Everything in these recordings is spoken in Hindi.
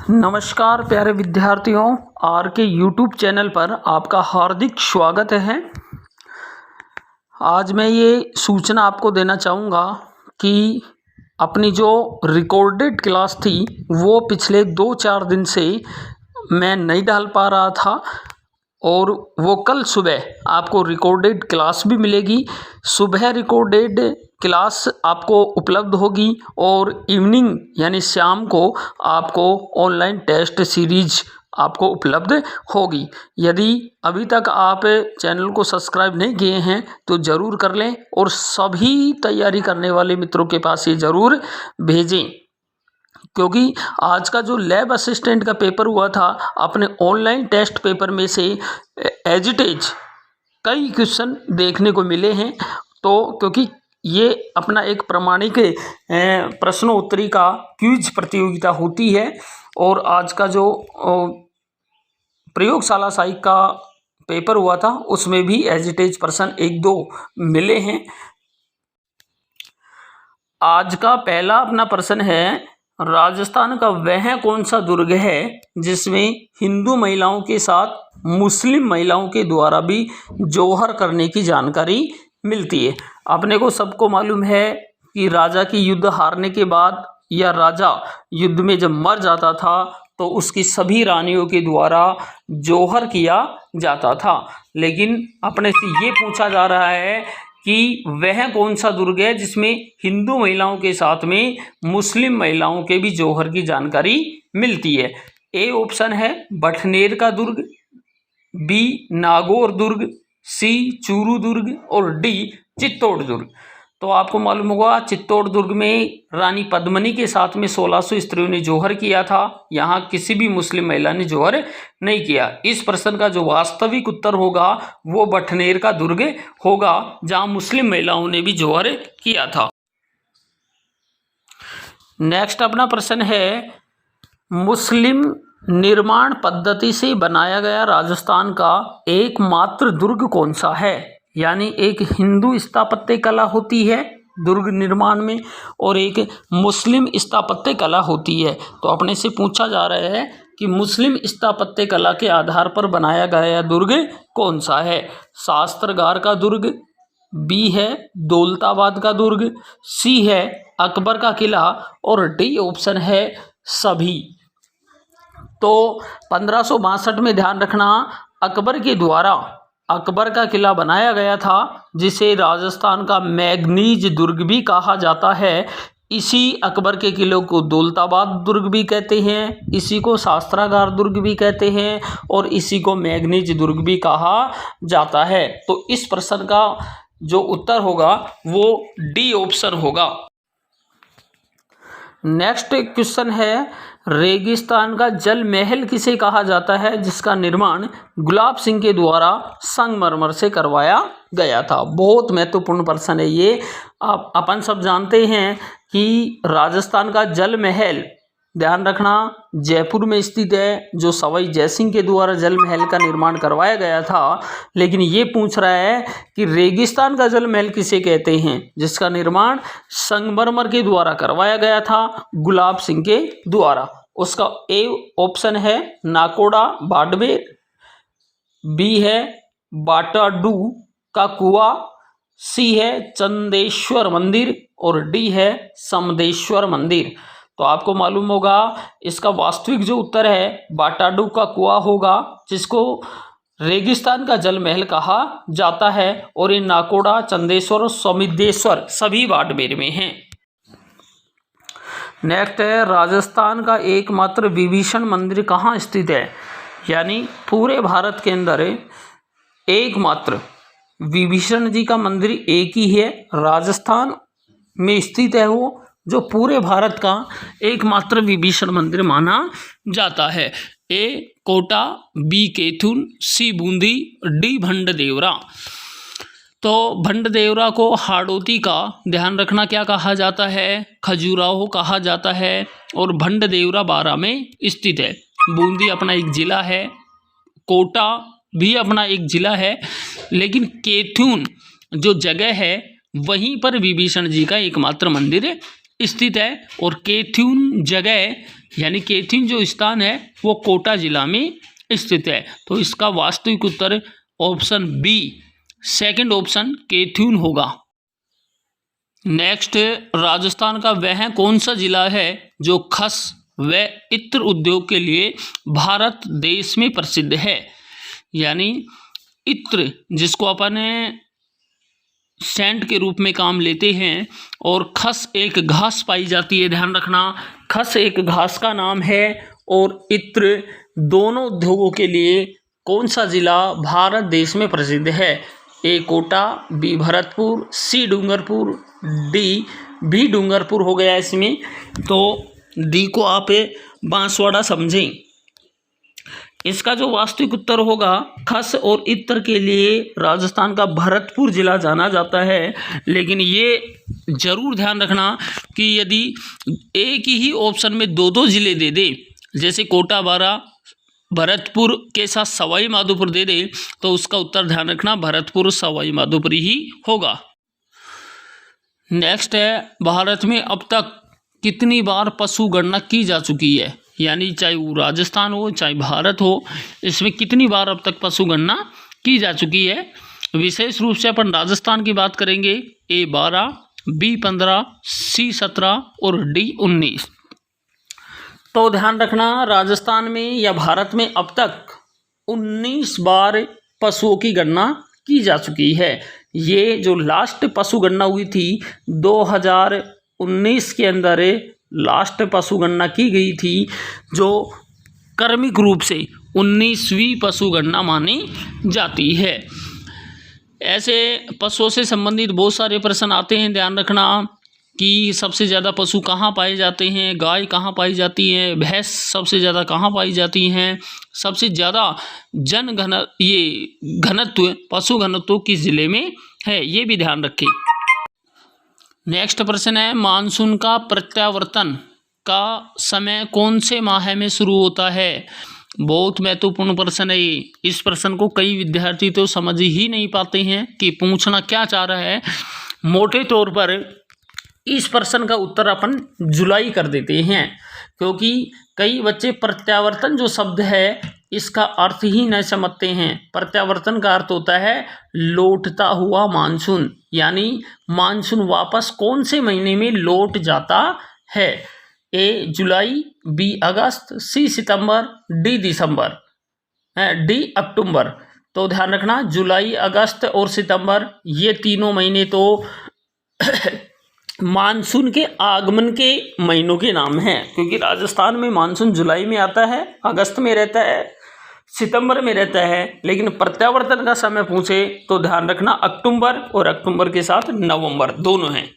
नमस्कार प्यारे विद्यार्थियों, आर के यूट्यूब चैनल पर आपका हार्दिक स्वागत है। आज मैं ये सूचना आपको देना चाहूँगा कि अपनी जो रिकॉर्डेड क्लास थी वो पिछले 2-4 दिन से मैं नहीं डाल पा रहा था और वो कल सुबह आपको रिकॉर्डेड क्लास भी मिलेगी। सुबह रिकॉर्डेड क्लास आपको उपलब्ध होगी और इवनिंग यानी शाम को आपको ऑनलाइन टेस्ट सीरीज आपको उपलब्ध होगी। यदि अभी तक आप चैनल को सब्सक्राइब नहीं किए हैं तो ज़रूर कर लें और सभी तैयारी करने वाले मित्रों के पास ये ज़रूर भेजें, क्योंकि आज का जो लैब असिस्टेंट का पेपर हुआ था अपने ऑनलाइन टेस्ट पेपर में से एज इट इज कई क्वेश्चन देखने को मिले हैं। तो क्योंकि ये अपना एक प्रमाणिक प्रश्नोत्तरी का क्विज प्रतियोगिता होती है और आज का जो प्रयोगशाला सहायक का पेपर हुआ था उसमें भी एज इट इज प्रश्न 1-2 मिले हैं। आज का पहला अपना प्रश्न है, राजस्थान का वह कौन सा दुर्ग है जिसमें हिंदू महिलाओं के साथ मुस्लिम महिलाओं के द्वारा भी जौहर करने की जानकारी मिलती है। अपने को सबको मालूम है कि राजा की युद्ध हारने के बाद या राजा युद्ध में जब मर जाता था तो उसकी सभी रानियों के द्वारा जौहर किया जाता था, लेकिन अपने से ये पूछा जा रहा है कि वह कौन सा दुर्ग है जिसमें हिंदू महिलाओं के साथ में मुस्लिम महिलाओं के भी जौहर की जानकारी मिलती है। ए ऑप्शन है बठनेर का दुर्ग, बी नागौर दुर्ग, सी चूरू दुर्ग और डी चित्तौड़ दुर्ग। तो आपको मालूम होगा चित्तौड़ दुर्ग में रानी पद्मिनी के साथ में 1600 स्त्रियों ने जौहर किया था। यहाँ किसी भी मुस्लिम महिला ने जौहर नहीं किया। इस प्रश्न का जो वास्तविक उत्तर होगा वो बठनेर का दुर्ग होगा जहाँ मुस्लिम महिलाओं ने भी जौहर किया था। नेक्स्ट अपना प्रश्न है, मुस्लिम निर्माण पद्धति से बनाया गया राजस्थान का एकमात्र दुर्ग कौन सा है। यानी एक हिंदू स्थापत्य कला होती है दुर्ग निर्माण में और एक मुस्लिम स्थापत्य कला होती है। तो अपने से पूछा जा रहा है कि मुस्लिम स्थापत्य कला के आधार पर बनाया गया दुर्ग कौन सा है। शास्त्रगार का दुर्ग, बी है दौलताबाद का दुर्ग, सी है अकबर का किला और डी ऑप्शन है सभी। तो 1562 में ध्यान रखना अकबर के द्वारा अकबर का किला बनाया गया था जिसे राजस्थान का मैगनीज दुर्ग भी कहा जाता है। इसी अकबर के किले को दौलताबाद दुर्ग भी कहते हैं, इसी को शास्त्रागार दुर्ग भी कहते हैं और इसी को मैगनीज दुर्ग भी कहा जाता है। तो इस प्रश्न का जो उत्तर होगा वो डी ऑप्शन होगा। नेक्स्ट क्वेश्चन है, रेगिस्तान का जल महल किसे कहा जाता है जिसका निर्माण गुलाब सिंह के द्वारा संगमरमर से करवाया गया था। बहुत महत्वपूर्ण प्रश्न है ये। आप अपन सब जानते हैं कि राजस्थान का जल महल ध्यान रखना जयपुर में स्थित है जो सवाई जयसिंह के द्वारा जल महल का निर्माण करवाया गया था, लेकिन ये पूछ रहा है कि रेगिस्तान का जल महल किसे कहते हैं जिसका निर्माण संगमरमर के द्वारा करवाया गया था गुलाब सिंह के द्वारा। उसका ए ऑप्शन है नाकोड़ा बाड़मेर, बी है बाटाडू का कुआ, सी है चंदेश्वर मंदिर और डी है समदेश्वर मंदिर। तो आपको मालूम होगा इसका वास्तविक जो उत्तर है बाटाडू का कुआ होगा जिसको रेगिस्तान का जल महल कहा जाता है और ये नाकोड़ा, चंदेश्वर और समिदेश्वर सभी बाड़मेर में हैं। नेक्स्ट है, राजस्थान का एकमात्र विभीषण मंदिर कहाँ स्थित है। यानी पूरे भारत के अंदर एकमात्र विभीषण जी का मंदिर एक ही है, राजस्थान में स्थित है वो, जो पूरे भारत का एकमात्र विभीषण मंदिर माना जाता है। ए कोटा, बी कैथून, सी बूंदी, डी भंडदेवरा। तो भंडदेवरा को हाड़ौती का ध्यान रखना क्या कहा जाता है, खजुराहो कहा जाता है और भंडदेवरा बारां में स्थित है। बूंदी अपना एक जिला है, कोटा भी अपना एक जिला है, लेकिन कैथून जो जगह है वहीं पर विभीषण जी का एकमात्र मंदिर स्थित है और कैथून जगह यानी कैथून जो स्थान है वो कोटा जिला में स्थित है। तो इसका वास्तविक उत्तर ऑप्शन बी, सेकंड ऑप्शन कैथून होगा। नेक्स्ट, राजस्थान का वह कौन सा जिला है जो खस व इत्र उद्योग के लिए भारत देश में प्रसिद्ध है। यानी इत्र जिसको अपन सेंट के रूप में काम लेते हैं और खस एक घास पाई जाती है, ध्यान रखना, खस एक घास का नाम है और इत्र दोनों उद्योगों के लिए कौन सा जिला भारत देश में प्रसिद्ध है। ए कोटा, बी भरतपुर, सी डूंगरपुर, डी भी डूंगरपुर हो गया इसमें, तो डी को आप बांसवाड़ा समझें। इसका जो वास्तविक उत्तर होगा, खस और इत्र के लिए राजस्थान का भरतपुर जिला जाना जाता है। लेकिन ये जरूर ध्यान रखना कि यदि एक ही ऑप्शन में दो दो जिले दे दे, जैसे कोटा बारा भरतपुर के साथ सवाई माधोपुर दे दे, तो उसका उत्तर ध्यान रखना भरतपुर सवाई माधोपुर ही होगा। नेक्स्ट है, भारत में अब तक कितनी बार पशु गणना की जा चुकी है। यानी चाहे वो राजस्थान हो चाहे भारत हो, इसमें कितनी बार अब तक पशु गणना की जा चुकी है। विशेष रूप से अपन राजस्थान की बात करेंगे, ए 12, बी 15, सी 17 और डी 19। तो ध्यान रखना, राजस्थान में या भारत में अब तक 19 बार पशुओं की गणना की जा चुकी है। ये जो लास्ट पशु गणना हुई थी 2019 के अंदर लास्ट पशु गणना की गई थी, जो क्रमिक रूप से 19वीं पशु गणना मानी जाती है। ऐसे पशुओं से संबंधित बहुत सारे प्रश्न आते हैं, ध्यान रखना कि सबसे ज़्यादा पशु कहाँ पाए जाते हैं, गाय कहाँ पाई जाती है, भैंस सबसे ज़्यादा कहाँ पाई जाती हैं, सबसे ज़्यादा घनत्व पशु घनत्व किस जिले में है, ये भी ध्यान रखें। नेक्स्ट प्रश्न है, मानसून का प्रत्यावर्तन का समय कौन से माह में शुरू होता है। बहुत महत्वपूर्ण प्रश्न है ये। इस प्रश्न को कई विद्यार्थी तो समझ ही नहीं पाते हैं कि पूछना क्या चाह रहा है। मोटे तौर पर इस प्रश्न का उत्तर अपन जुलाई कर देते हैं, क्योंकि कई बच्चे प्रत्यावर्तन जो शब्द है इसका अर्थ ही नहीं समझते हैं। प्रत्यावर्तन का अर्थ होता है लौटता हुआ मानसून, यानी मानसून वापस कौन से महीने में लौट जाता है। ए जुलाई, बी अगस्त, सी सितंबर, डी दिसंबर, डी अक्टूबर। तो ध्यान रखना, जुलाई, अगस्त और सितंबर ये तीनों महीने तो मानसून के आगमन के महीनों के नाम हैं, क्योंकि राजस्थान में मानसून जुलाई में आता है, अगस्त में रहता है, सितंबर में रहता है। लेकिन प्रत्यावर्तन का समय पूछे तो ध्यान रखना अक्टूबर और अक्टूबर के साथ नवंबर दोनों हैं।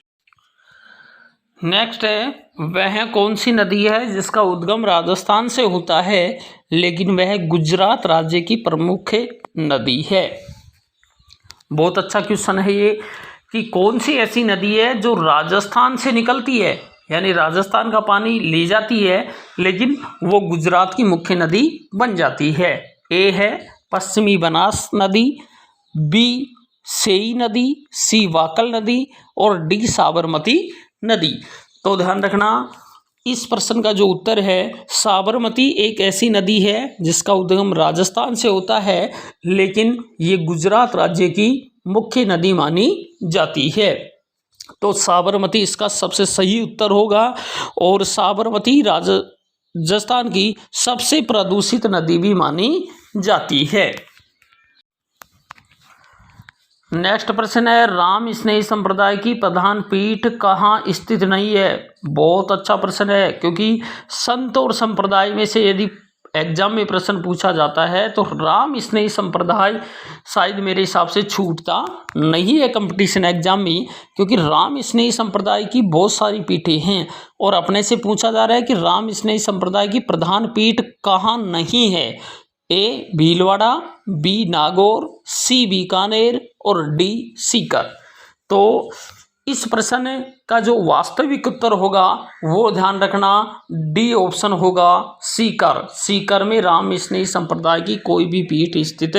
नेक्स्ट है, वह कौन सी नदी है जिसका उद्गम राजस्थान से होता है लेकिन वह गुजरात राज्य की प्रमुख नदी है। बहुत अच्छा क्वेश्चन है ये कि कौन सी ऐसी नदी है जो राजस्थान से निकलती है, यानी राजस्थान का पानी ले जाती है लेकिन वो गुजरात की मुख्य नदी बन जाती है। ए है पश्चिमी बनास नदी, बी सेई नदी, सी वाकल नदी और डी साबरमती नदी। तो ध्यान रखना, इस प्रश्न का जो उत्तर है साबरमती एक ऐसी नदी है जिसका उद्गम राजस्थान से होता है लेकिन ये गुजरात राज्य की मुख्य नदी मानी जाती है। तो साबरमती इसका सबसे सही उत्तर होगा और साबरमती राजस्थान की सबसे प्रदूषित नदी भी मानी जाती है। नेक्स्ट प्रश्न है, राम स्नेही संप्रदाय की प्रधान पीठ कहाँ स्थित नहीं है। बहुत अच्छा प्रश्न है, क्योंकि संत और संप्रदाय में से यदि एग्जाम में प्रश्न पूछा जाता है तो राम स्नेही संप्रदाय शायद मेरे हिसाब से छूटता नहीं है कंपटीशन एग्जाम में, क्योंकि राम स्नेही संप्रदाय की बहुत सारी पीठें हैं और अपने से पूछा जा रहा है कि राम स्नेही संप्रदाय की प्रधान पीठ कहाँ नहीं है। ए भीलवाड़ा, बी नागौर, सी बीकानेर और डी सीकर। तो इस प्रश्न का जो वास्तविक उत्तर होगा वो ध्यान रखना डी ऑप्शन होगा, सीकर। सीकर में राम स्नेही संप्रदाय की कोई भी पीठ स्थित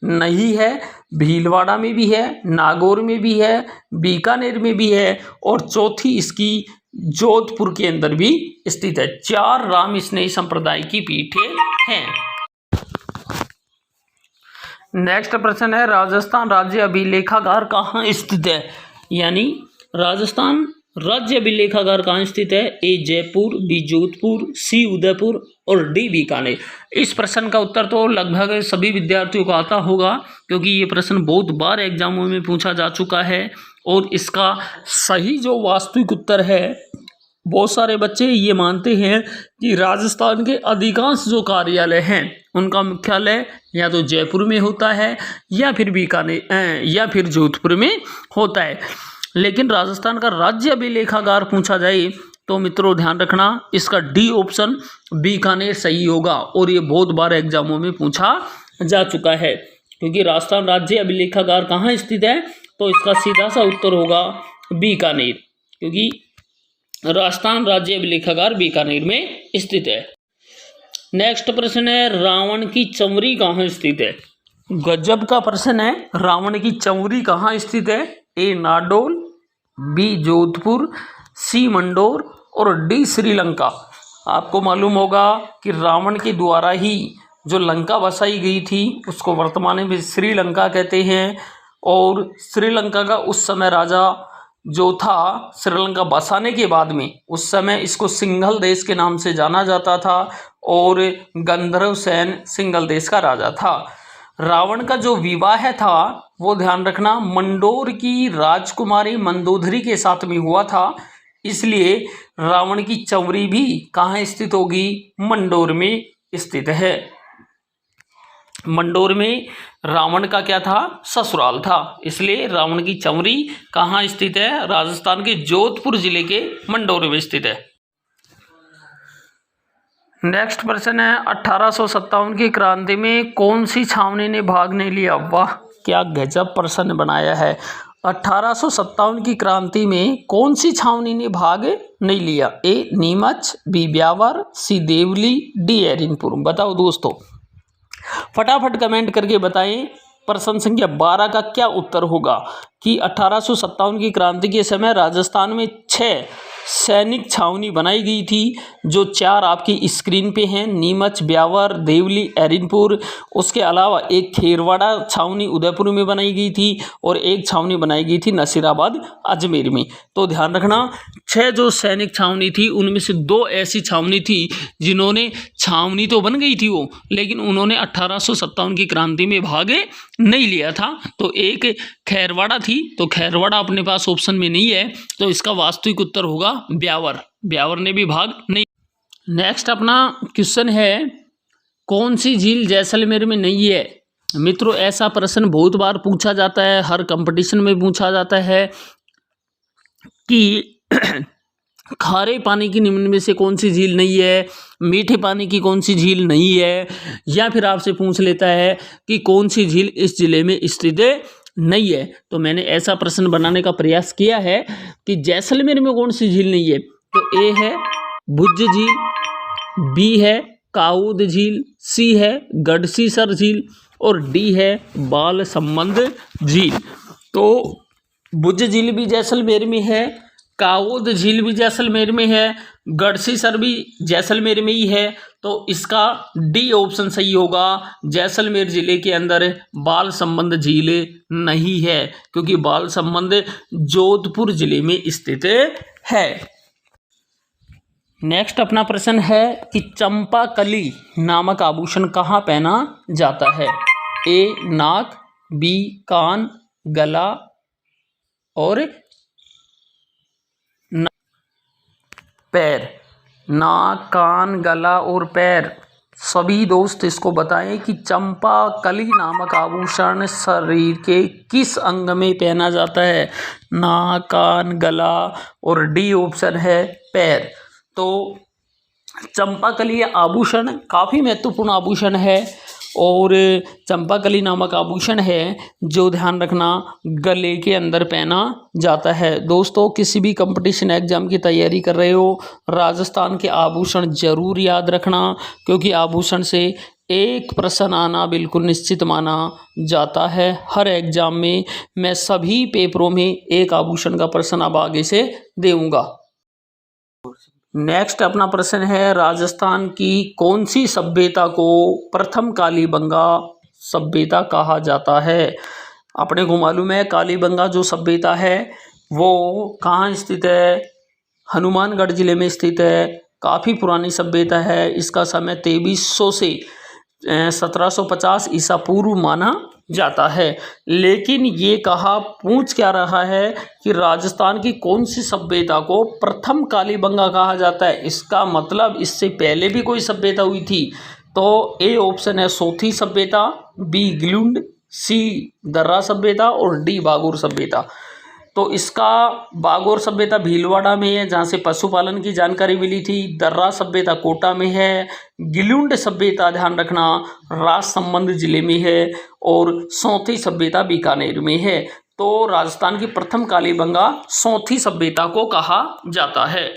नहीं है। भीलवाड़ा में भी है, नागौर में भी है, बीकानेर में भी है और चौथी इसकी जोधपुर के अंदर भी स्थित है। 4 राम स्नेही संप्रदाय की पीठें हैं। नेक्स्ट प्रश्न है, राजस्थान राज्य अभिलेखागार कहाँ स्थित है? यानी राजस्थान राज्य अभिलेखागार कहाँ स्थित है? ए जयपुर, बी जोधपुर, सी उदयपुर और डी बीकानेर। इस प्रश्न का उत्तर तो लगभग सभी विद्यार्थियों को आता होगा, क्योंकि ये प्रश्न बहुत बार एग्जामों में पूछा जा चुका है। और इसका सही जो वास्तविक उत्तर है, बहुत सारे बच्चे ये मानते हैं कि राजस्थान के अधिकांश जो कार्यालय हैं उनका मुख्यालय या तो जयपुर में होता है या फिर बीकानेर या फिर जोधपुर में होता है। लेकिन राजस्थान का राज्य अभिलेखागार पूछा जाए तो मित्रों ध्यान रखना, इसका डी ऑप्शन बीकानेर सही होगा। और ये बहुत बार एग्जामों में पूछा जा चुका है। क्योंकि राजस्थान राज्य अभिलेखागार कहाँ स्थित है, तो इसका सीधा सा उत्तर होगा बीकानेर, क्योंकि राजस्थान राज्य अभिलेखागार बीकानेर में स्थित है। नेक्स्ट प्रश्न है, रावण की चंवरी कहाँ स्थित है? गजब का प्रश्न है। रावण की चंवरी कहाँ स्थित है? ए नाडोल, बी जोधपुर, सी मंडोर और डी श्रीलंका। आपको मालूम होगा कि रावण के द्वारा ही जो लंका बसाई गई थी उसको वर्तमान में श्रीलंका कहते हैं। और श्रीलंका का उस समय राजा जो था, श्रीलंका बसाने के बाद में उस समय इसको सिंघल देश के नाम से जाना जाता था और गंधर्व सेन सिंघल देश का राजा था। रावण का जो विवाह था वो ध्यान रखना मंडोर की राजकुमारी मंदोदरी के साथ में हुआ था, इसलिए रावण की चंवरी भी कहाँ स्थित होगी? मंडोर में स्थित है। मंडोर में रावण का क्या था? ससुराल था, इसलिए रावण की चंवरी कहाँ स्थित है? राजस्थान के जोधपुर जिले के मंडोर में स्थित है। नेक्स्ट प्रश्न है, 1857 की क्रांति में कौन सी छावनी ने भाग नहीं लिया? वाह, क्या गजब प्रश्न बनाया है। 1857 की क्रांति में कौन सी छावनी ने भाग नहीं लिया? ए नीमच, बी ब्यावर, सी देवली, डी एरिनपुर। बताओ दोस्तों, फटाफट कमेंट करके बताएं प्रश्न संख्या 12 का क्या उत्तर होगा कि 1857 की क्रांति के समय राजस्थान में 6 सैनिक छावनी बनाई गई थी, जो 4 आपकी स्क्रीन पे हैं, नीमच, ब्यावर, देवली, एरिनपुर। उसके अलावा एक खेरवाड़ा छावनी उदयपुर में बनाई गई थी और एक छावनी बनाई गई थी नसीराबाद अजमेर में। तो ध्यान रखना, 6 जो सैनिक छावनी थी उनमें से 2 ऐसी छावनी थी जिन्होंने, छावनी तो बन गई थी वो, लेकिन उन्होंने 1857 की क्रांति में भाग नहीं लिया था। तो एक खैरवाड़ा थी, तो खैरवाड़ा अपने पास ऑप्शन में नहीं है, तो इसका वास्तविक उत्तर होगा ब्यावर। ब्यावर ने भी भाग नहीं। नेक्स्ट अपना क्वेश्चन है, कौन सी झील जैसलमेर में नहीं है? मित्रों ऐसा प्रश्न बहुत बार पूछा जाता है, हर कंपटीशन में पूछा जाता है कि खारे पानी की निम्न में से कौन सी झील नहीं है, मीठे पानी की कौन सी झील नहीं है, या फिर आपसे पूछ लेता है कि कौन सी झील इस जिले में स्थित नहीं है। तो मैंने ऐसा प्रश्न बनाने का प्रयास किया है कि जैसलमेर में कौन सी झील नहीं है। तो ए है भुज झील, बी है काऊद झील, सी है गढ़सीसर झील और डी है बाल संबंध झील। तो भुज झील भी जैसलमेर में है, काऊद झील भी जैसलमेर में है, गढ़सीसर भी जैसलमेर में ही है। तो इसका डी ऑप्शन सही होगा, जैसलमेर जिले के अंदर बाल संबंध झील नहीं है, क्योंकि बाल संबंध जोधपुर जिले में स्थित है। नेक्स्ट अपना प्रश्न है कि चंपाकली नामक आभूषण कहाँ पहना जाता है? ए नाक, बी कान, गला और पैर। नाक, कान, गला और पैर, सभी दोस्त इसको बताएं कि चंपाकली नामक आभूषण शरीर के किस अंग में पहना जाता है? नाक, कान, गला और डी ऑप्शन है पैर। तो चंपाकली आभूषण काफ़ी महत्वपूर्ण आभूषण है और चंपाकली नामक आभूषण है जो ध्यान रखना गले के अंदर पहना जाता है। दोस्तों किसी भी कंपटीशन एग्जाम की तैयारी कर रहे हो, राजस्थान के आभूषण जरूर याद रखना, क्योंकि आभूषण से एक प्रश्न आना बिल्कुल निश्चित माना जाता है। हर एग्जाम में मैं सभी पेपरों में एक आभूषण का प्रश्न अब आगे से दूंगा। नेक्स्ट अपना प्रश्न है, राजस्थान की कौन सी सभ्यता को प्रथम कालीबंगा सभ्यता कहा जाता है? अपने को मालूम है कालीबंगा जो सभ्यता है वो कहाँ स्थित है? हनुमानगढ़ जिले में स्थित है। काफ़ी पुरानी सभ्यता है। इसका समय 2300 से 1750 ईसा पूर्व माना जाता है। लेकिन ये कहा पूछ क्या रहा है कि राजस्थान की कौन सी सभ्यता को प्रथम कालीबंगा कहा जाता है? इसका मतलब इससे पहले भी कोई सभ्यता हुई थी। तो ए ऑप्शन है सोथी सभ्यता, बी गिलुंड, सी दर्रा सभ्यता और डी बागोर सभ्यता। तो इसका बागोर सभ्यता भीलवाड़ा में है जहाँ से पशुपालन की जानकारी मिली थी। दर्रा सभ्यता कोटा में है। गिलुंड सभ्यता ध्यान रखना राजसमंद जिले में है और सोथी सभ्यता बीकानेर में है। तो राजस्थान की प्रथम कालीबंगा सोथी सभ्यता को कहा जाता है।